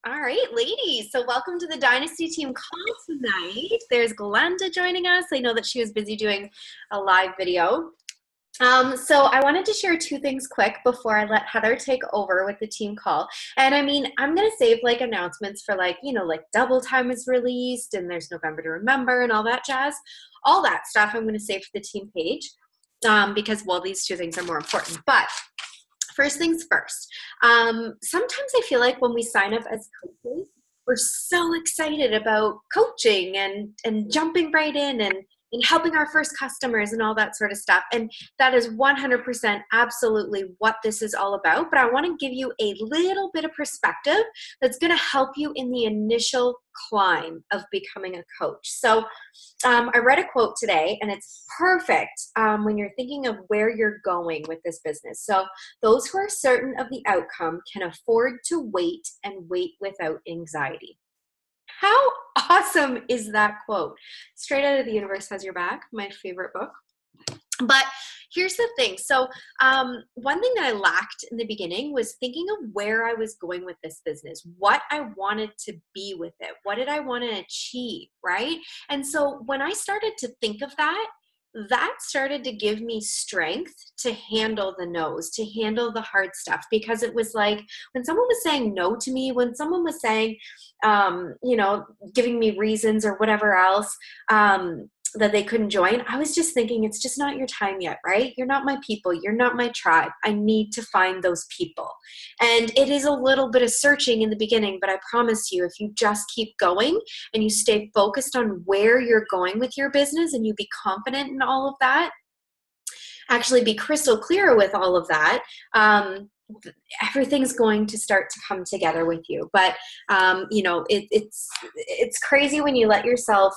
All right, ladies. So welcome to the Dynasty Team call tonight. There's Glenda joining us. I know that she was busy doing a live video. So I wanted to share two things quick before I let Heather take over with the team call. And I mean, I'm going to save like announcements for like Double Time is released and there's November to Remember and all that jazz. All that stuff I'm going to save for the team page because, well, these two things are more important. But first things first. Sometimes I feel like when we sign up as coaches, we're so excited about coaching and jumping right in and helping our first customers and all that sort of stuff. And that is 100% absolutely what this is all about. But I want to give you a little bit of perspective that's going to help you in the initial climb of becoming a coach. So I read a quote today, and it's perfect when you're thinking of where you're going with this business. So those who are certain of the outcome can afford to wait and wait without anxiety. How awesome is that quote? Straight Out of the Universe Has Your Back, my favorite book. But here's the thing. So one thing that I lacked in the beginning was thinking of where I was going with this business, what I wanted to be with it, what did I want to achieve, right? And so when I started to think of that, that started to give me strength to handle the no's, to handle the hard stuff, because it was like when someone was saying no to me, when someone was saying, giving me reasons or whatever else, that they couldn't join, I was just thinking, it's just not your time yet, right? You're not my people. You're not my tribe. I need to find those people. And it is a little bit of searching in the beginning, but I promise you, if you just keep going and you stay focused on where you're going with your business and you be confident in all of that, actually be crystal clear with all of that, everything's going to start to come together with you. But it's crazy when you let yourself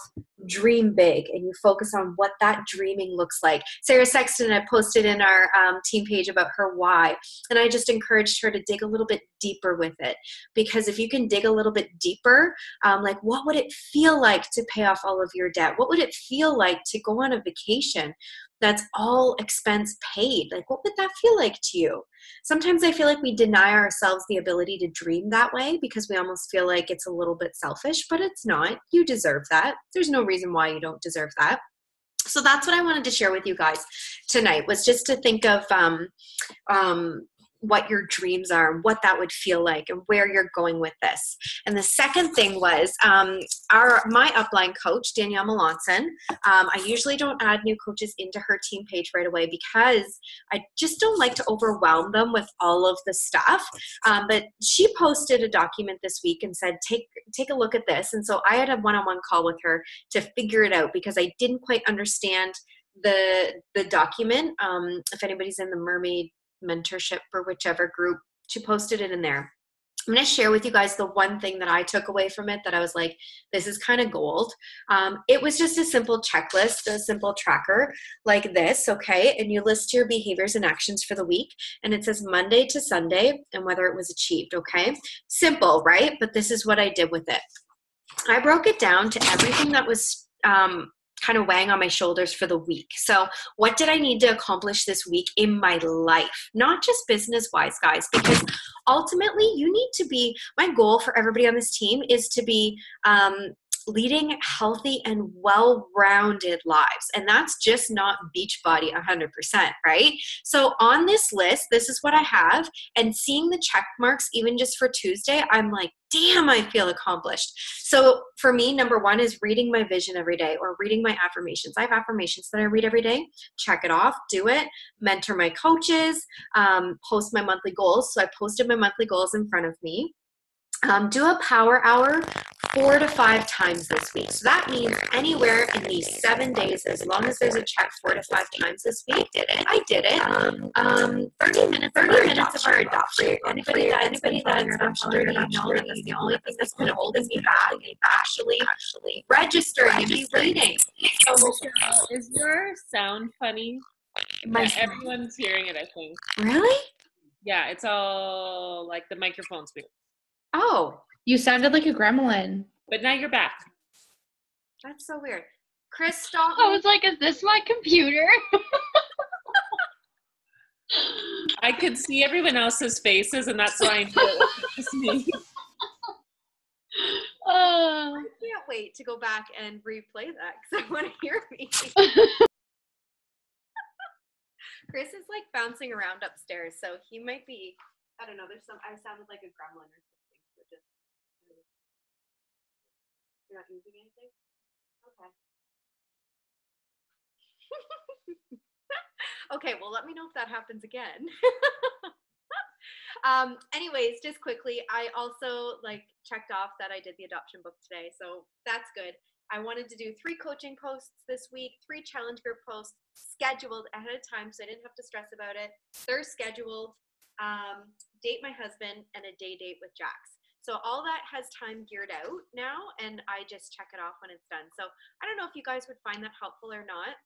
dream big and you focus on what that dreaming looks like. Sarah Sexton had posted in our team page about her why, and I just encouraged her to dig a little bit deeper with it, because if you can dig a little bit deeper, like what would it feel like to pay off all of your debt? What would it feel like to go on a vacation that's all expense paid? Like, what would that feel like to you? Sometimes I feel like we deny ourselves the ability to dream that way because we almost feel like it's a little bit selfish, but it's not. You deserve that. There's no reason why you don't deserve that. So that's what I wanted to share with you guys tonight, was just to think of what your dreams are and what that would feel like and where you're going with this. And the second thing was my upline coach, Danielle Melanson. I usually don't add new coaches into her team page right away because I just don't like to overwhelm them with all of the stuff. But she posted a document this week and said, take a look at this. And so I had a one-on-one call with her to figure it out because I didn't quite understand the document. If anybody's in the Mermaid Mentorship or whichever group, she posted it in there. I'm going to share with you guys the one thing that I took away from it that I was like, this is kind of gold. It was just a simple checklist, a simple tracker like this, okay? And you list your behaviors and actions for the week, and it says Monday to Sunday and whether it was achieved, okay? Simple, right? But this is what I did with it. I broke it down to everything that was kind of weighing on my shoulders for the week. So what did I need to accomplish this week in my life? Not just business-wise, guys, because ultimately you need to be, my goal for everybody on this team is to be leading healthy and well-rounded lives. And that's just not Beachbody 100%, right? So on this list, this is what I have. And seeing the check marks, even just for Tuesday, I'm like, damn, I feel accomplished. So for me, number one is reading my vision every day or reading my affirmations. I have affirmations that I read every day. Check it off, do it, mentor my coaches, post my monthly goals. So I posted my monthly goals in front of me. Do a power hour 4 to 5 times this week. So that means anywhere in these 7 days, as long as there's a check 4 to 5 times this week. I did it. 30 minutes of our adoption. Anybody that's an adoption journey, know that that's the only thing that's been holding me back. Actually registering and be reading. So, is your sound funny? Everyone's hearing it, I think. Really? Yeah, it's all like the microphone's weird. Oh. You sounded like a gremlin. But now you're back. That's so weird. Crystal. I was like, is this my computer? I could see everyone else's faces, and that's why I knew it was me. wait to go back and replay that because I want to hear me. Chris is like bouncing around upstairs, so he might be, I don't know, I sounded like a gremlin or something. So just, you're not using anything? Okay. Okay, well, let me know if that happens again. Anyways, just quickly, I also checked off that I did the adoption book today, so that's good. I wanted to do 3 coaching posts this week, 3 challenge group posts scheduled ahead of time, so I didn't have to stress about it. They're scheduled, date my husband, and a day date with Jax. So all that has time geared out now, and I just check it off when it's done. So I don't know if you guys would find that helpful or not.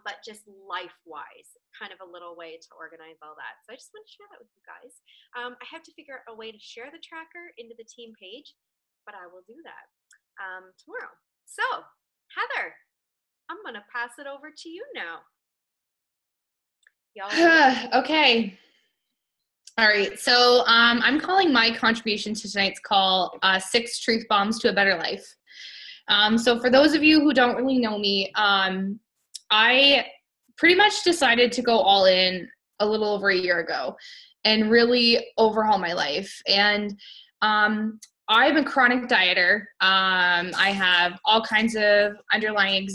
But just life-wise, kind of a little way to organize all that. So I just want to share that with you guys. I have to figure out a way to share the tracker into the team page, but I will do that tomorrow. So, Heather, I'm going to pass it over to you now. Okay. All right. So I'm calling my contribution to tonight's call 6 Truth Bombs to a Better Life. So for those of you who don't really know me, I pretty much decided to go all in a little over a year ago and really overhaul my life. And I'm a chronic dieter. I have all kinds of underlying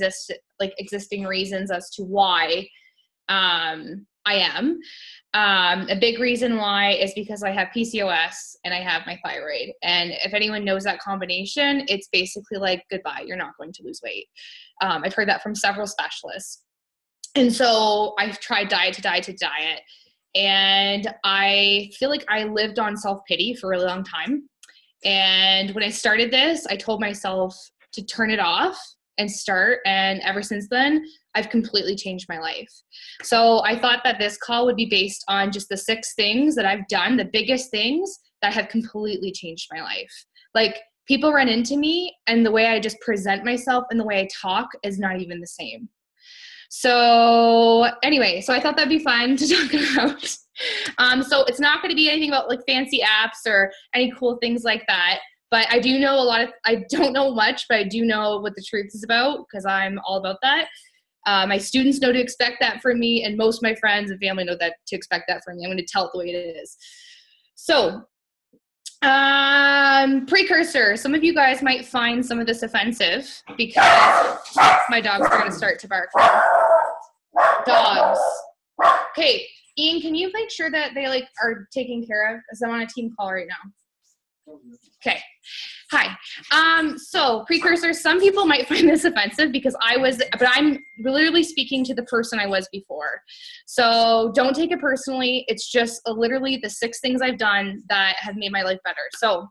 existing reasons as to why I am. A big reason why is because I have PCOS and I have my thyroid. And if anyone knows that combination, it's basically like, goodbye, you're not going to lose weight. I've heard that from several specialists. And so I've tried diet to diet. And I feel like I lived on self-pity for a really long time. And when I started this, I told myself to turn it off and start. And ever since then, I've completely changed my life. So I thought that this call would be based on just the 6 things that I've done, the biggest things that have completely changed my life. Like, people run into me and the way I just present myself and the way I talk is not even the same. So anyway, so I thought that'd be fun to talk about. So it's not going to be anything about like fancy apps or any cool things like that. But I do know I don't know much, but I do know what the truth is about because I'm all about that. My students know to expect that from me, and most of my friends and family know that to expect that from me. I'm going to tell it the way it is. So, precursor. Some of you guys might find some of this offensive because my dogs are going to start to bark now. Dogs. Okay, Ian, can you make sure that they are taken care of? Because I'm on a team call right now. Okay. Hi. So precursors, some people might find this offensive because but I'm literally speaking to the person I was before. So don't take it personally. It's just literally the 6 things I've done that have made my life better. So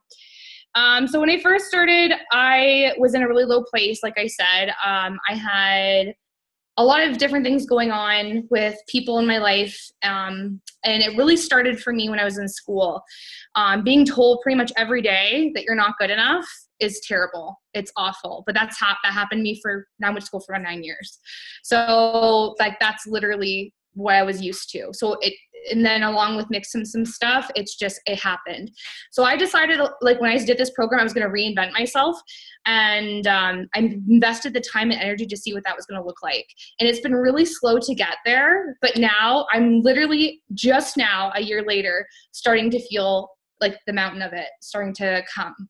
when I first started, I was in a really low place. Like I said, I had a lot of different things going on with people in my life. And it really started for me when I was in school. Being told pretty much every day that you're not good enough is terrible. It's awful. But that happened to me now I went to school for around 9 years. So that's literally what I was used to. And then along with mixing some stuff, it happened. So I decided when I did this program, I was going to reinvent myself. And I invested the time and energy to see what that was going to look like. And it's been really slow to get there. But now I'm literally just now, a year later, starting to feel like the mountain of it starting to come.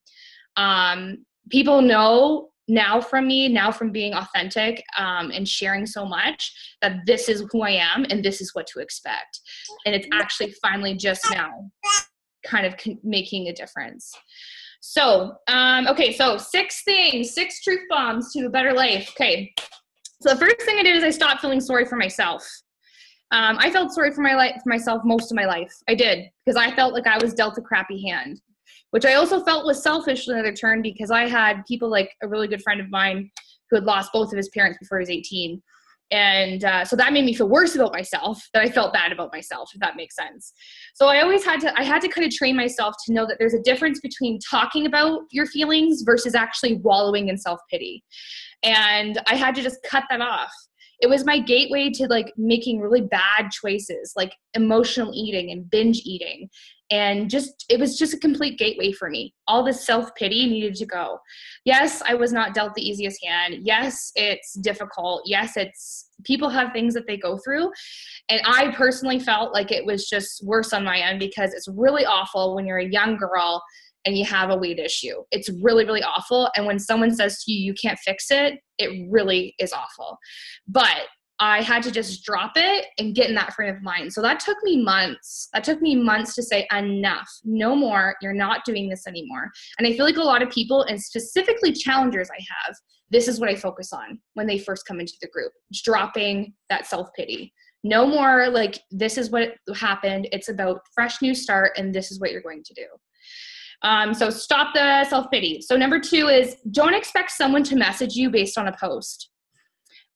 People know now from me, now from being authentic and sharing so much, that this is who I am and this is what to expect. And it's actually finally just now kind of making a difference. So, okay, so 6 things, 6 truth bombs to a better life. Okay, so the first thing I did is I stopped feeling sorry for myself. I felt sorry for myself most of my life. I did, because I felt like I was dealt a crappy hand, which I also felt was selfish in another turn because I had people like a really good friend of mine who had lost both of his parents before he was 18. And so that made me feel worse about myself, that I felt bad about myself, if that makes sense. So I had to kind of train myself to know that there's a difference between talking about your feelings versus actually wallowing in self-pity. And I had to just cut that off. It was my gateway to making really bad choices, like emotional eating and binge eating. And it was just a complete gateway for me. All this self-pity needed to go. Yes, I was not dealt the easiest hand. Yes, it's difficult. Yes, people have things that they go through. And I personally felt like it was just worse on my end, because it's really awful when you're a young girl and you have a weight issue. It's really, really awful. And when someone says to you, you can't fix it, it really is awful. But I had to just drop it and get in that frame of mind. So that took me months. That took me months to say, enough, no more. You're not doing this anymore. And I feel like a lot of people, and specifically challengers I have, this is what I focus on when they first come into the group, dropping that self-pity. No more like, this is what happened. It's about fresh new start, and this is what you're going to do. So stop the self-pity. So number 2 is, don't expect someone to message you based on a post.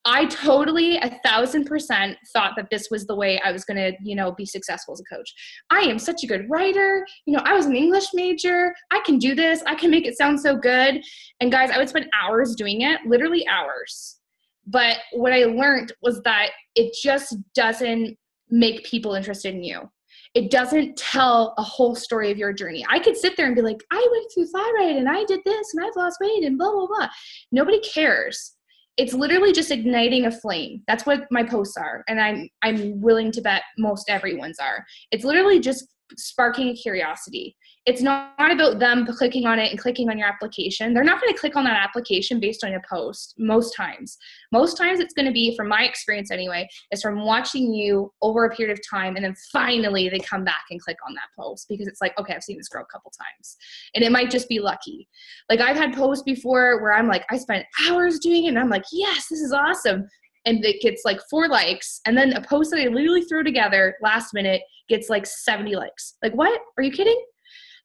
I totally 1,000% thought that this was the way I was going to, be successful as a coach. I am such a good writer. I was an English major. I can do this. I can make it sound so good. And guys, I would spend hours doing it, literally hours. But what I learned was that it just doesn't make people interested in you. It doesn't tell a whole story of your journey. I could sit there and be like, I went through thyroid and I did this and I've lost weight and blah, blah, blah. Nobody cares. It's literally just igniting a flame. That's what my posts are. And I'm willing to bet most everyone's are. It's literally just sparking a curiosity. It's not about them clicking on it and clicking on your application. They're not going to click on that application based on a post most times. Most times it's going to be, from my experience anyway, is from watching you over a period of time, and then finally they come back and click on that post because it's like, okay, I've seen this girl a couple times. And it might just be lucky. Like, I've had posts before where I'm like, I spent hours doing it and I'm like, yes, this is awesome. And it gets like 4 likes. And then a post that I literally threw together last minute gets like 70 likes. Like, what? Are you kidding?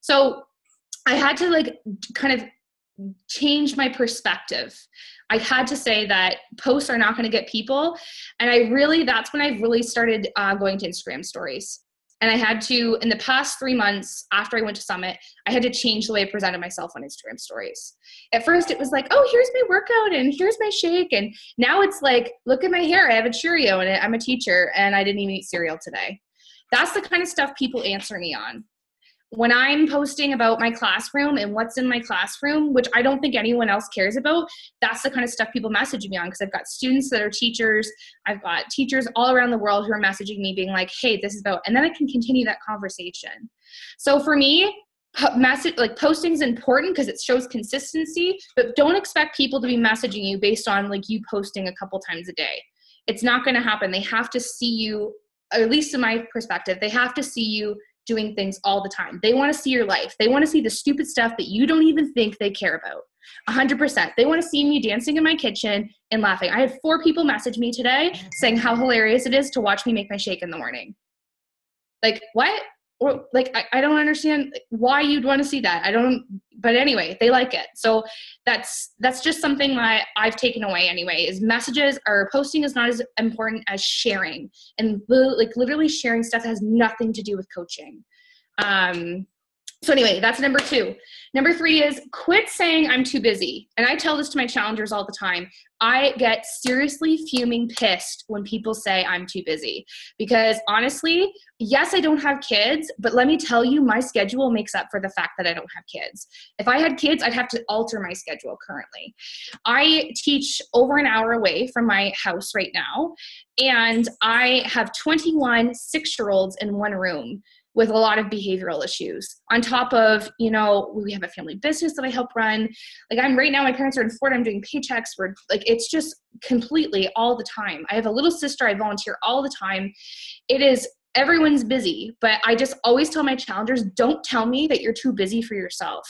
So I had to kind of change my perspective. I had to say that posts are not going to get people. And that's when I really started going to Instagram stories. And I had to, in the past 3 months after I went to Summit, I had to change the way I presented myself on Instagram stories. At first it was like, oh, here's my workout and here's my shake. And now it's like, look at my hair. I have a Cheerio and I'm a teacher and I didn't even eat cereal today. That's the kind of stuff people answer me on. When I'm posting about my classroom and what's in my classroom, which I don't think anyone else cares about, that's the kind of stuff people message me on, because I've got students that are teachers. I've got teachers all around the world who are messaging me being like, hey, this is about, and then I can continue that conversation. So for me, posting is important because it shows consistency, but don't expect people to be messaging you based on you posting a couple times a day. It's not going to happen. They have to see you, at least in my perspective, they have to see you doing things all the time. They want to see your life. They want to see the stupid stuff that you don't even think they care about. 100%. They want to see me dancing in my kitchen and laughing. I had 4 people message me today saying how hilarious it is to watch me make my shake in the morning. Like, what? Or I don't understand why you'd want to see that. But anyway, they like it. So that's just something that I've taken away anyway, is messages or posting is not as important as sharing, and literally sharing stuff that has nothing to do with coaching. So anyway, that's number 2. Number 3 is quit saying I'm too busy. And I tell this to my challengers all the time. I get seriously fuming pissed when people say I'm too busy, because honestly, yes, I don't have kids, but let me tell you, my schedule makes up for the fact that I don't have kids. If I had kids, I'd have to alter my schedule currently. I teach over an hour away from my house right now, and I have 21 6-year-olds in one room with a lot of behavioral issues. On top of, we have a family business that I help run. I'm right now, my parents are in Florida, I'm doing paychecks. It's just completely all the time. I have a little sister, I volunteer all the time. Everyone's busy, but I just always tell my challengers, don't tell me that you're too busy for yourself,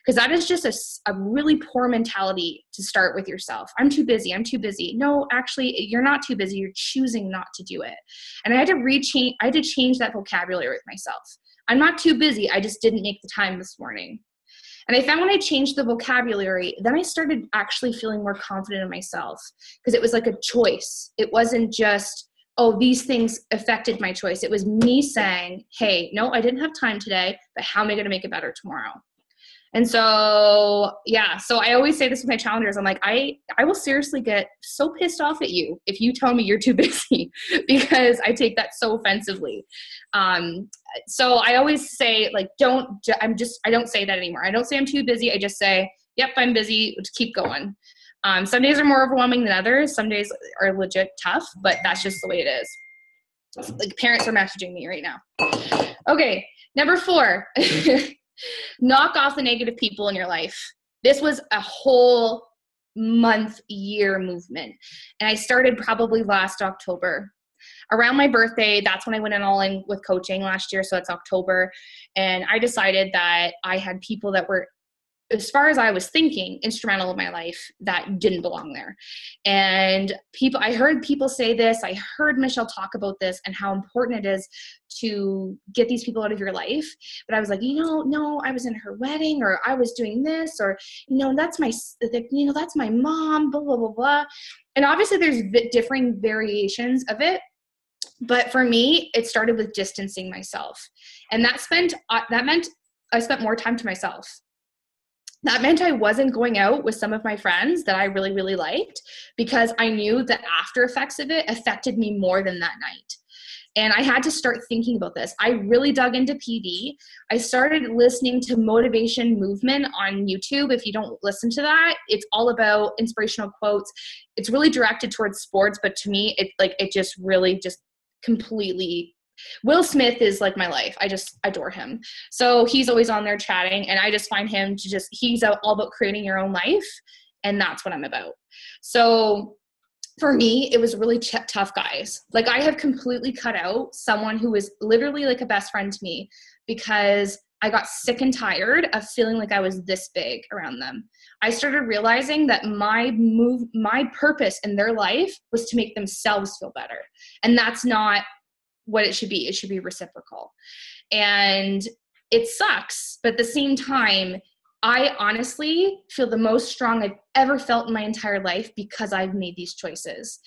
because that is just a really poor mentality to start with yourself. I'm too busy. I'm too busy. No, actually, you're not too busy. You're choosing not to do it. And I had to change that vocabulary with myself. I'm not too busy. I just didn't make the time this morning. And I found when I changed the vocabulary, then I started actually feeling more confident in myself, because it was like a choice. It wasn't just, oh, these things affected my choice. It was me saying, hey, no, I didn't have time today, but how am I going to make it better tomorrow? And so, yeah, so I always say this with my challengers. I'm like, I will seriously get so pissed off at you if you tell me you're too busy, because I take that so offensively. So I always say, like, I don't say that anymore. I don't say I'm too busy. I just say, yep, I'm busy. Just keep going. Some days are more overwhelming than others. Some days are legit tough, but that's just the way it is. Like, parents are messaging me right now. Okay, number 4. Knock off the negative people in your life. This was a whole year movement. And I started probably last October. Around my birthday, that's when I went all in with coaching last year. So it's October. And I decided that I had people that were, as far as I was thinking, instrumental in my life that didn't belong there. And I heard people say this, I heard Michelle talk about this and how important it is to get these people out of your life. But I was like, no, I was in her wedding, or I was doing this, or, that's my mom, blah, blah, blah, blah. And obviously there's differing variations of it. But for me, it started with distancing myself. And that meant I spent more time to myself. That meant I wasn't going out with some of my friends that I really, really liked, because I knew the after effects of it affected me more than that night. And I had to start thinking about this. I really dug into PD. I started listening to Motivation Movement on YouTube. If you don't listen to that, it's all about inspirational quotes. It's really directed towards sports, but to me, it just really just completely, Will Smith is like my life. I just adore him. So he's always on there chatting, and I just find him he's all about creating your own life. And that's what I'm about. So for me, it was really tough, guys. Like, I have completely cut out someone who was literally like a best friend to me, because I got sick and tired of feeling like I was this big around them. I started realizing that my purpose in their life was to make themselves feel better. And that's not what it should be. It should be reciprocal. And it sucks, but at the same time, I honestly feel the most strong I've ever felt in my entire life, because I've made these choices.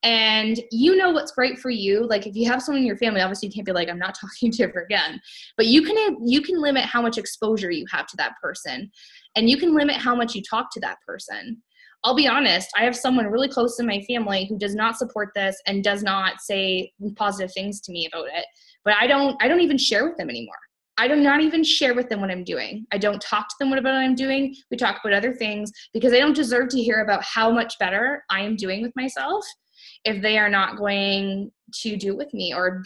And what's great for you. Like, if you have someone in your family, obviously you can't be like, I'm not talking to you ever again, but you can limit how much exposure you have to that person, and you can limit how much you talk to that person. I'll be honest, I have someone really close in my family who does not support this and does not say positive things to me about it. But I don't even share with them anymore. I do not even share with them what I'm doing. I don't talk to them about what I'm doing. We talk about other things, because they don't deserve to hear about how much better I am doing with myself if they are not going to do it with me or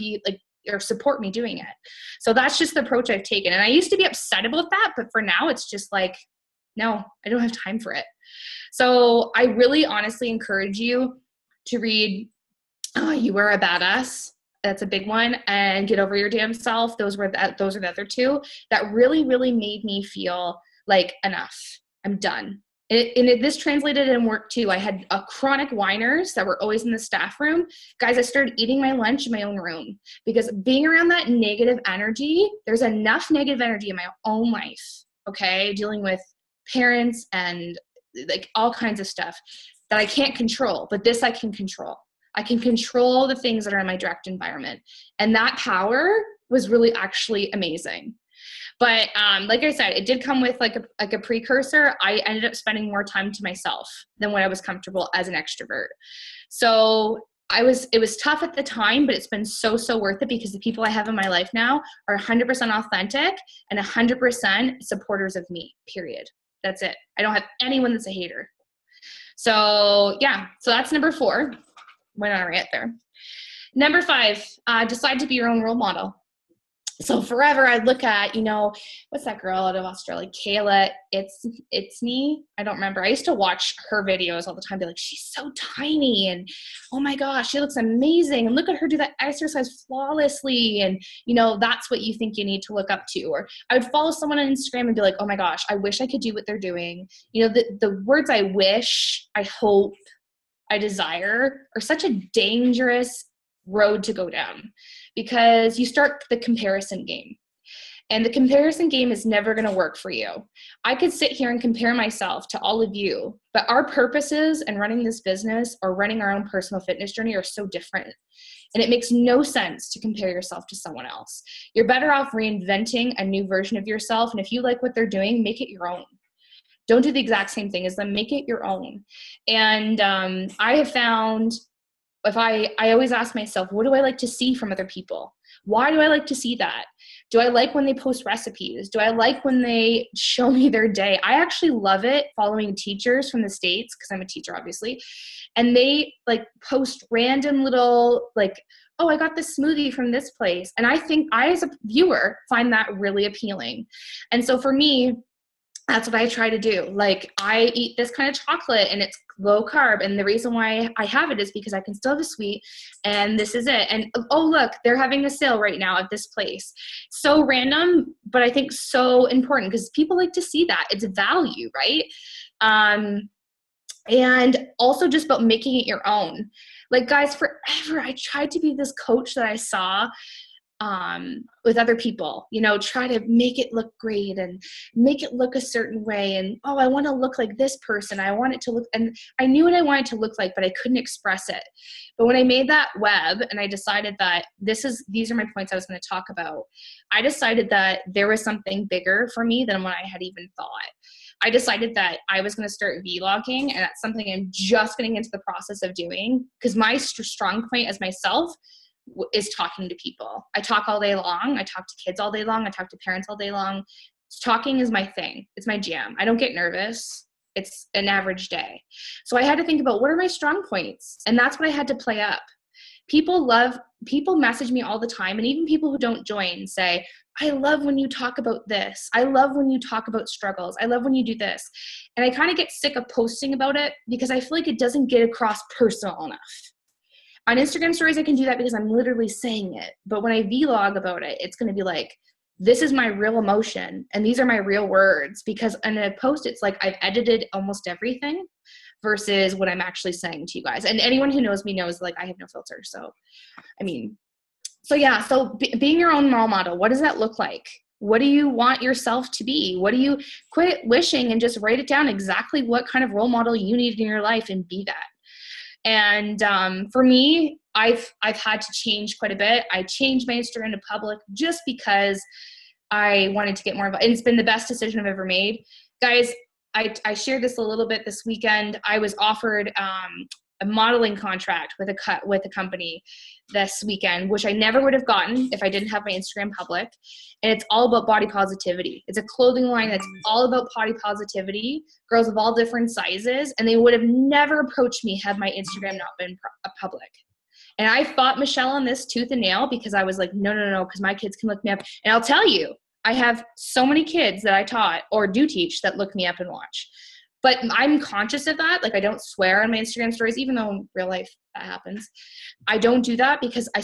or support me doing it. So that's just the approach I've taken. And I used to be upset about that, but for now it's just like, no, I don't have time for it. So I really honestly encourage you to read You Are a Badass. That's a big one. And Get Over Your Damn Self. Those are the other two that really, really made me feel like, enough. I'm done. This translated in work too. I had chronic whiners that were always in the staff room. Guys, I started eating my lunch in my own room, because being around that negative energy, there's enough negative energy in my own life, okay? Dealing with parents and like all kinds of stuff that I can't control, but this I can control. I can control the things that are in my direct environment. And that power was really actually amazing. But like I said, it did come with like a precursor. I ended up spending more time to myself than what I was comfortable as an extrovert. So it was tough at the time, but it's been so worth it, because the people I have in my life now are 100% authentic and 100% supporters of me, period. That's it. I don't have anyone that's a hater. So yeah, so that's number 4. Went on a rant there. Number 5, decide to be your own role model. So forever I'd look at, what's that girl out of Australia? Kayla Itsney. I don't remember. I used to watch her videos all the time, be like, she's so tiny, and oh my gosh, she looks amazing, and look at her do that exercise flawlessly, and that's what you think you need to look up to. Or I would follow someone on Instagram and be like, oh my gosh, I wish I could do what they're doing. The words I wish, I hope, I desire are such a dangerous road to go down, because you start the comparison game. And the comparison game is never going to work for you. I could sit here and compare myself to all of you, but our purposes and running this business or running our own personal fitness journey are so different. And it makes no sense to compare yourself to someone else. You're better off reinventing a new version of yourself. And if you like what they're doing, make it your own. Don't do the exact same thing as them. Make it your own. And I have found, if I always ask myself, what do I like to see from other people? Why do I like to see that? Do I like when they post recipes? Do I like when they show me their day? I actually love it following teachers from the States, because I'm a teacher, obviously. And they like post random little like, oh, I got this smoothie from this place. And I think I, as a viewer, find that really appealing. And so for me, that's what I try to do. Like, I eat this kind of chocolate and it's low carb. And the reason why I have it is because I can still have a sweet, and this is it. And oh, look, they're having a sale right now at this place. So random, but I think so important because people like to see that. It's value, right? And also just about making it your own. Like, guys, forever I tried to be this coach that I saw with other people, you know, try to make it look great and make it look a certain way. And, oh, I want to look like this person. I want it to look, and I knew what I wanted to look like, but I couldn't express it. But when I made that web and I decided that these are my points I was going to talk about, I decided that there was something bigger for me than what I had even thought. I decided that I was going to start vlogging, and that's something I'm just getting into the process of doing, because my strong point as myself is talking to people. I talk all day long. I talk to kids all day long. I talk to parents all day long. Talking is my thing. It's my jam. I don't get nervous. It's an average day. So I had to think about, what are my strong points? And that's what I had to play up. People message me all the time, and even people who don't join say, I love when you talk about this. I love when you talk about struggles. I love when you do this. And I kind of get sick of posting about it because I feel like it doesn't get across personal enough. On Instagram stories, I can do that because I'm literally saying it. But when I vlog about it, it's going to be like, this is my real emotion and these are my real words, because in a post, it's like I've edited almost everything versus what I'm actually saying to you guys. And anyone who knows me knows, like, I have no filter. So, being your own role model, what does that look like? What do you want yourself to be? What do you quit wishing and just write it down exactly what kind of role model you need in your life and be that. And for me, I've had to change quite a bit. I changed my Instagram to public just because I wanted to get more involved. And it's been the best decision I've ever made. Guys, I shared this a little bit this weekend. I was offered a modeling contract with a company this weekend, which I never would have gotten if I didn't have my Instagram public. And it's all about body positivity. It's a clothing line that's all about body positivity, girls of all different sizes, and they would have never approached me had my Instagram not been public. And I fought Michelle on this tooth and nail because I was like, no, because my kids can look me up. And I'll tell you, I have so many kids that I taught or do teach that look me up and watch. But I'm conscious of that. Like, I don't swear on my Instagram stories, even though in real life that happens. I don't do that because I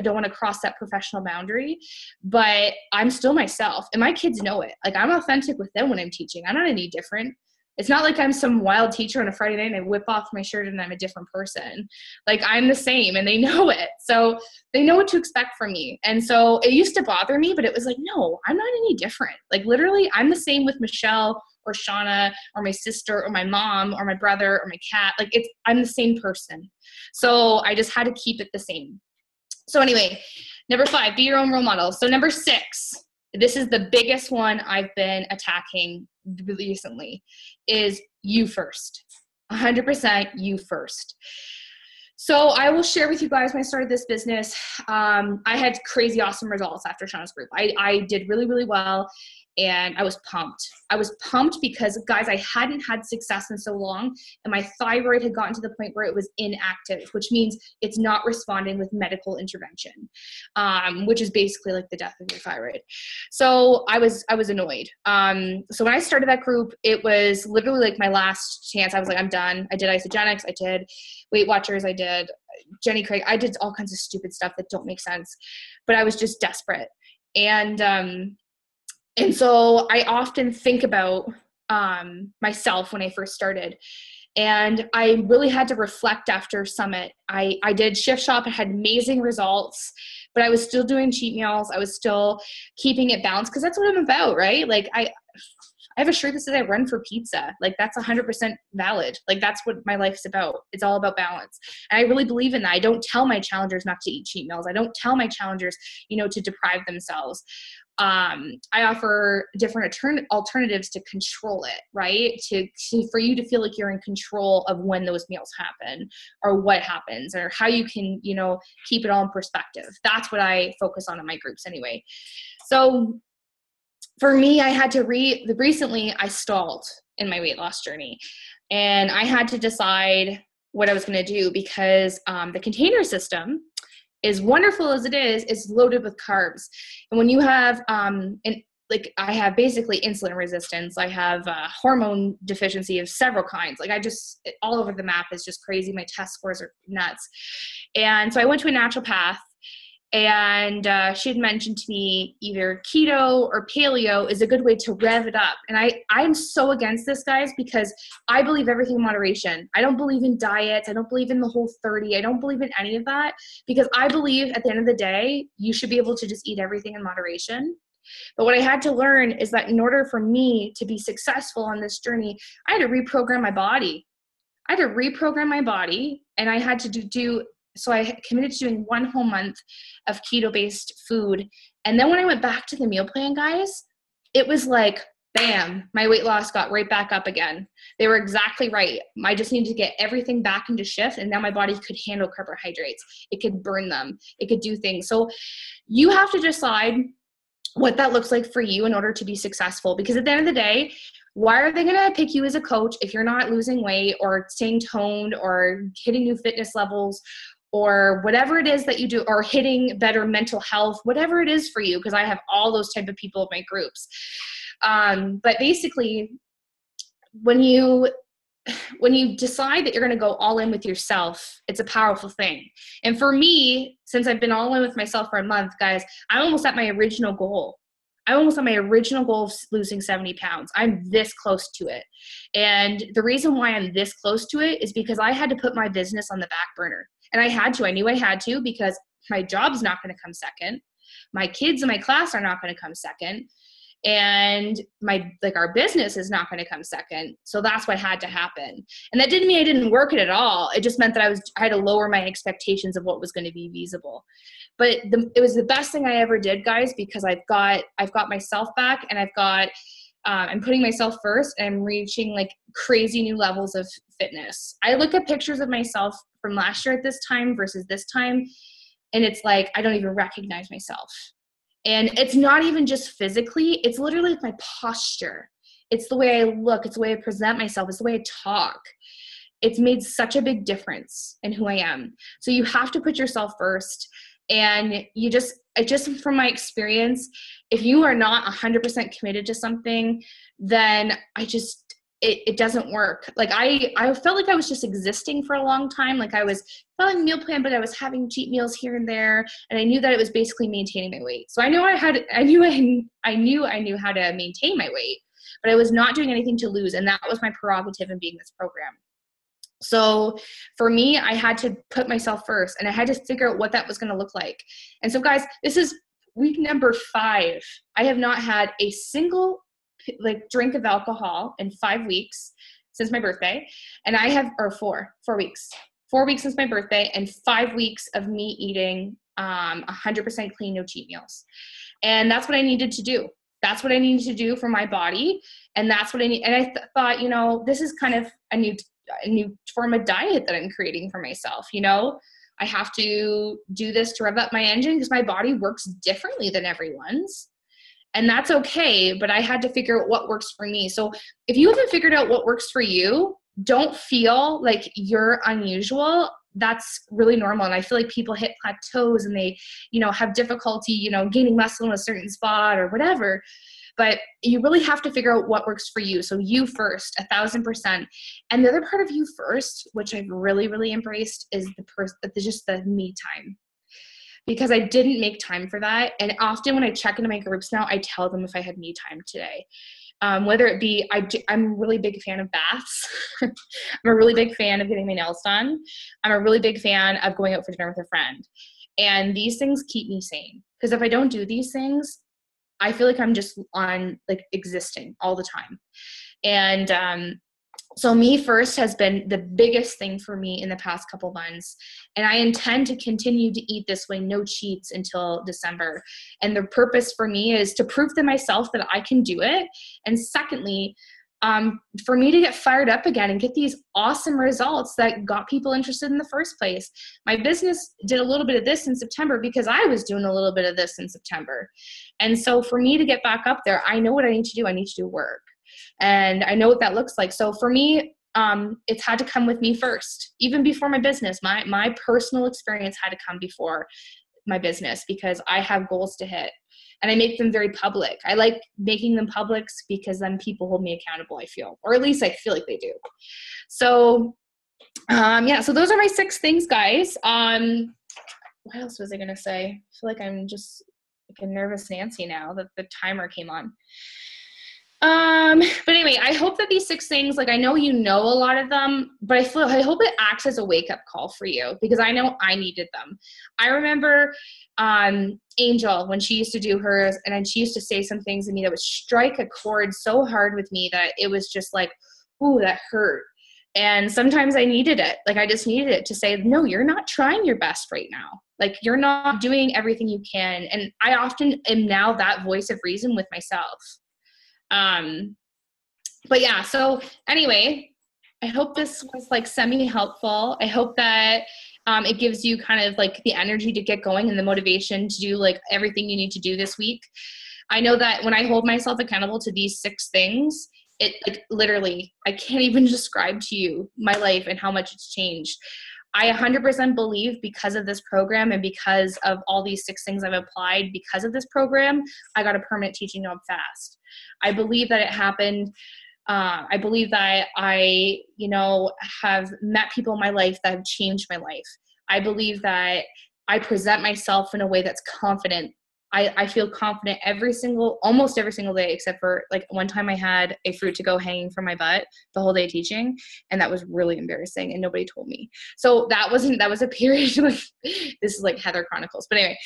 don't want to cross that professional boundary, but I'm still myself. And my kids know it. Like, I'm authentic with them when I'm teaching. I'm not any different. It's not like I'm some wild teacher on a Friday night and I whip off my shirt and I'm a different person. Like, I'm the same and they know it. So they know what to expect from me. And so it used to bother me, but it was like, no, I'm not any different. Like, literally, I'm the same with Michelle or Shauna or my sister or my mom or my brother or my cat. Like, I'm the same person. So I just had to keep it the same. So anyway, number 5, be your own role model. So number 6, this is the biggest one I've been attacking recently, is you first. 100% you first. So I will share with you guys, when I started this business, I had crazy awesome results after Shauna's group. I did really, really well. And I was pumped. I was pumped because, guys, I hadn't had success in so long, and my thyroid had gotten to the point where it was inactive, which means it's not responding with medical intervention, which is basically like the death of your thyroid. So I was annoyed. So when I started that group, it was literally like my last chance. I was like, I'm done. I did Isogenics. I did Weight Watchers. I did Jenny Craig. I did all kinds of stupid stuff that don't make sense, but I was just desperate. And so I often think about myself when I first started, and I really had to reflect after Summit. I did Shift Shop. I had amazing results, but I was still doing cheat meals. I was still keeping it balanced because that's what I'm about, right? Like I have a shirt that says I run for pizza. Like that's 100% valid. Like that's what my life's about. It's all about balance. And I really believe in that. I don't tell my challengers not to eat cheat meals. I don't tell my challengers, to deprive themselves. I offer different alternatives to control it, right? For you to feel like you're in control of when those meals happen or what happens or how you can, keep it all in perspective. That's what I focus on in my groups anyway. So for me, I had to recently I stalled in my weight loss journey, and I had to decide what I was going to do because the container system, as wonderful as it is loaded with carbs. And when you have, I have basically insulin resistance. I have hormone deficiency of several kinds. Like all over the map is just crazy. My test scores are nuts. And so I went to a naturopath, and she had mentioned to me either keto or paleo is a good way to rev it up. And I'm so against this, guys, because I believe everything in moderation. I don't believe in diets. I don't believe in the Whole30. I don't believe in any of that because I believe at the end of the day, you should be able to just eat everything in moderation. But what I had to learn is that in order for me to be successful on this journey, I had to reprogram my body. And I had to so I committed to doing 1 whole month of keto-based food. And then when I went back to the meal plan, guys, it was like, bam, my weight loss got right back up again. They were exactly right. I just needed to get everything back into shift, and now my body could handle carbohydrates. It could burn them. It could do things. So you have to decide what that looks like for you in order to be successful. Because at the end of the day, why are they going to pick you as a coach if you're not losing weight or staying toned or hitting new fitness levels or whatever it is that you do, or hitting better mental health, whatever it is for you, because I have all those type of people in my groups. But basically, when you decide that you're going to go all in with yourself, it's a powerful thing. And for me, since I've been all in with myself for a month, guys, I'm almost at my original goal. Of losing 70 pounds. I'm this close to it. And the reason why I'm this close to it is because I had to put my business on the back burner. And I knew I had to because my job's not going to come second. My kids in my class are not going to come second. And our business is not going to come second. So that's what had to happen. And that didn't mean I didn't work it at all. It just meant that I had to lower my expectations of what was going to be feasible. But it was the best thing I ever did, guys, because I've got myself back, and I'm putting myself first, and I'm reaching like crazy new levels of fitness. I look at pictures of myself from last year at this time versus this time, and it's like, I don't even recognize myself. And it's not even just physically, it's literally my posture. It's the way I look. It's the way I present myself. It's the way I talk. It's made such a big difference in who I am. So you have to put yourself first. And just from my experience, if you are not 100% committed to something, then it doesn't work. Like I felt like I was just existing for a long time. Like I was following a meal plan, but I was having cheat meals here and there. And I knew that it was basically maintaining my weight. So I knew I knew how to maintain my weight, but I was not doing anything to lose. And that was my prerogative in being this program. So for me, I had to put myself first, and I had to figure out what that was going to look like. And so guys, this is week number 5. I have not had a single drink of alcohol in 5 weeks since my birthday. And I have, or 4 weeks since my birthday, and 5 weeks of me eating 100% clean, no cheat meals. And that's what I needed to do. That's what I needed to do for my body. And that's what I need. And I thought, this is kind of a new form of diet that I'm creating for myself. I have to do this to rev up my engine because my body works differently than everyone's. And that's okay, but I had to figure out what works for me. So if you haven't figured out what works for you, don't feel like you're unusual. That's really normal. And I feel like people hit plateaus and they, have difficulty, gaining muscle in a certain spot or whatever. But you really have to figure out what works for you. So you first, 1,000%. And the other part of you first, which I've really, really embraced, is just the me time. Because I didn't make time for that. And often when I check into my groups now, I tell them if I had me time today. Whether it be, I'm a really big fan of baths. I'm a really big fan of getting my nails done. I'm a really big fan of going out for dinner with a friend. And these things keep me sane. Because if I don't do these things, I feel like I'm just on like existing all the time. And so Me First has been the biggest thing for me in the past couple months. And I intend to continue to eat this way, no cheats, until December. And the purpose for me is to prove to myself that I can do it. And secondly, for me to get fired up again and get these awesome results that got people interested in the first place. My business did a little bit of this in September because I was doing a little bit of this in September. And so for me to get back up there, I know what I need to do. I need to do work. And I know what that looks like. So for me, it's had to come with me first, even before my business. My personal experience had to come before my business because I have goals to hit. And I make them very public. I like making them public because then people hold me accountable, I feel. Or at least I feel like they do. So, so those are my 6 things, guys. What else was I going to say? I feel like I'm just like a nervous Nancy now that the timer came on. But anyway, I hope that these 6 things, like I know you know a lot of them, but I hope it acts as a wake-up call for you because I know I needed them. I remember Angel, when she used to do hers, and then she used to say some things to me that would strike a chord so hard with me that it was just like, ooh, that hurt. And sometimes I needed it. Like I just needed it to say, no, you're not trying your best right now. Like you're not doing everything you can. And I often am now that voice of reason with myself. But yeah, so anyway, I hope this was like semi-helpful. I hope that it gives you kind of like the energy to get going and the motivation to do like everything you need to do this week. I know that when I hold myself accountable to these 6 things, it like literally, I can't even describe to you my life and how much it's changed. I 100% believe because of this program and because of all these 6 things I've applied because of this program, I got a permanent teaching job fast. I believe that it happened. I believe that I, have met people in my life that have changed my life. I believe that I present myself in a way that's confident. I feel confident almost every single day, except for like one time I had a fruit to go hanging from my butt the whole day teaching. And that was really embarrassing and nobody told me. So that was a period. This is like Heather Chronicles. But anyway,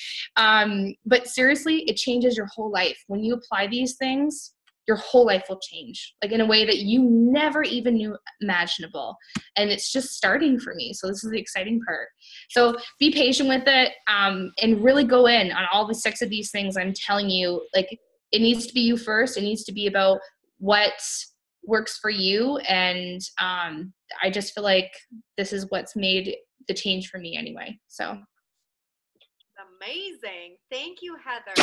but seriously, it changes your whole life. When you apply these things, your whole life will change, like in a way that you never even knew imaginable. And it's just starting for me. So this is the exciting part. So be patient with it, and really go in on all the 6 of these things. I'm telling you, like it needs to be you first. It needs to be about what works for you. And I just feel like this is what's made the change for me anyway. So. Amazing. Thank you, Heather,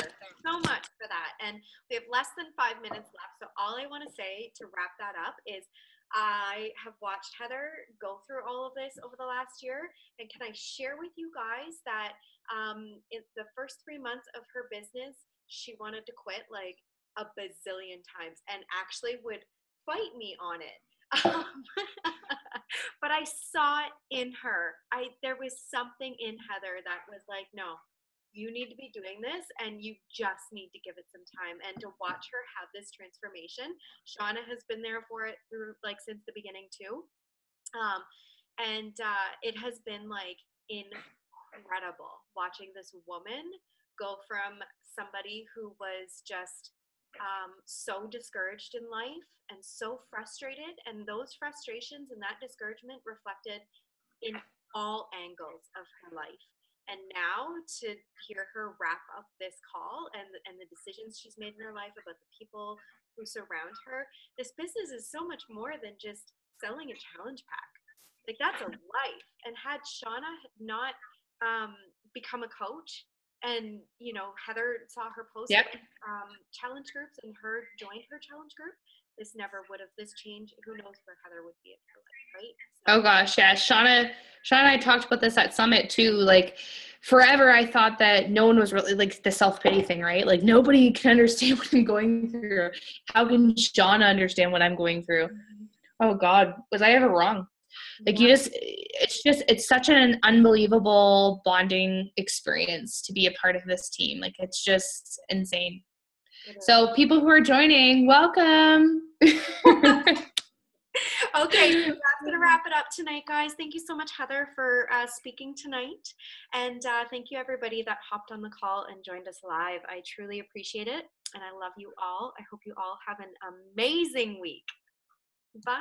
so much for that. And we have less than 5 minutes left. So all I want to say to wrap that up is I have watched Heather go through all of this over the last year. And can I share with you guys that in the first 3 months of her business, she wanted to quit like a bazillion times and actually would fight me on it. But I saw it in her. There was something in Heather that was like, no, you need to be doing this and you just need to give it some time. And to watch her have this transformation, Shauna has been there for it through like since the beginning too. It has been like incredible watching this woman go from somebody who was just so discouraged in life and so frustrated, and those frustrations and that discouragement reflected in all angles of her life. And now to hear her wrap up this call and the decisions she's made in her life about the people who surround her, this business is so much more than just selling a challenge pack. Like that's a life. And had Shauna not become a coach, and Heather saw her post challenge groups and her joined her challenge group, this change, who knows where Heather would be in her life, right? So, oh gosh, yeah. Shauna and I talked about this at Summit too. Like forever I thought that no one was really like the self-pity thing, right? Like nobody can understand what I'm going through. How can Shauna understand what I'm going through? Oh God, was I ever wrong? Like it's such an unbelievable bonding experience to be a part of this team. Like it's just insane. So people who are joining, welcome. Okay, so that's going to wrap it up tonight, guys. Thank you so much, Heather, for speaking tonight. And thank you, everybody that hopped on the call and joined us live. I truly appreciate it. And I love you all. I hope you all have an amazing week. Bye.